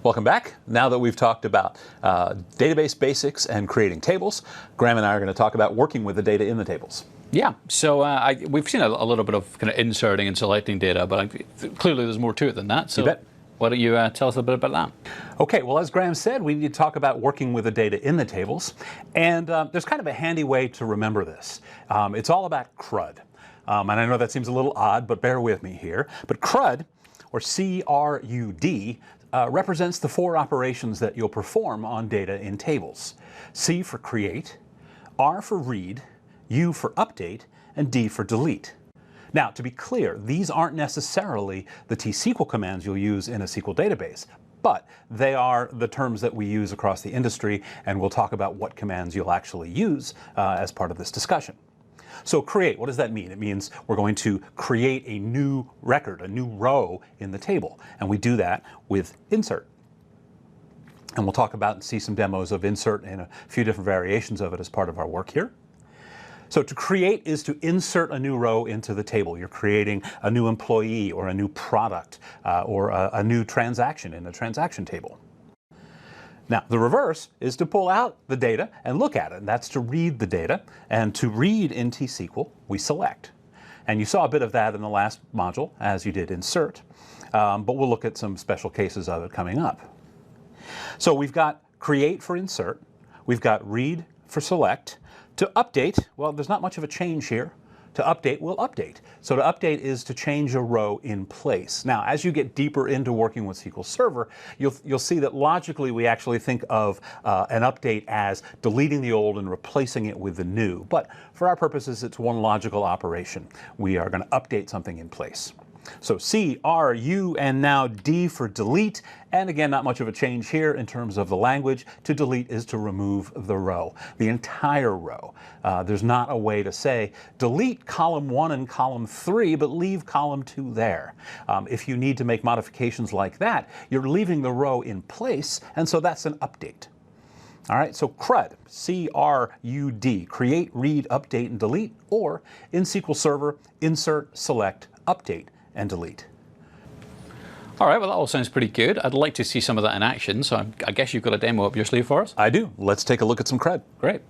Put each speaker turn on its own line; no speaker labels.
Welcome back. Now that we've talked about database basics and creating tables, Graham and I are going to talk about working with the data in the tables.
Yeah, so we've seen a little bit of kind of inserting and selecting data, but clearly there's more to it than that. So
you bet.
Why don't you tell us a bit about that?
Okay, well, as Graham said, we need to talk about working with the data in the tables. And there's kind of a handy way to remember this. It's all about CRUD. And I know that seems a little odd, but bear with me here. But CRUD, or C-R-U-D, represents the four operations that you'll perform on data in tables. C for create, R for read, U for update, and D for delete. Now, to be clear, these aren't necessarily the T-SQL commands you'll use in a SQL database, but they are the terms that we use across the industry, and we'll talk about what commands you'll actually use as part of this discussion. So create, what does that mean? It means we're going to create a new record, a new row in the table, and we do that with insert. And we'll talk about and see some demos of insert and a few different variations of it as part of our work here. So to create is to insert a new row into the table. You're creating a new employee or a new product or a new transaction in a transaction table. Now, the reverse is to pull out the data and look at it, and that's to read the data. And to read in T-SQL, we select. And you saw a bit of that in the last module, as you did insert, but we'll look at some special cases of it coming up. So we've got create for insert, we've got read for select. To update, well, there's not much of a change here. To update, we'll update. So to update is to change a row in place. Now, as you get deeper into working with SQL Server, you'll see that logically we actually think of an update as deleting the old and replacing it with the new. But for our purposes, it's one logical operation. We are going to update something in place. So C, R, U, and now D for delete. And again, not much of a change here in terms of the language. To delete is to remove the row, the entire row. There's not a way to say delete column 1 and column 3, but leave column 2 there. If you need to make modifications like that, you're leaving the row in place, and so that's an update. All right, so CRUD, C-R-U-D, create, read, update, and delete, or in SQL Server, insert, select, update, and delete.
All right, well, that all sounds pretty good. I'd like to see some of that in action, so I guess you've got a demo up your sleeve for us?
I do. Let's take a look at some CRUD.
Great.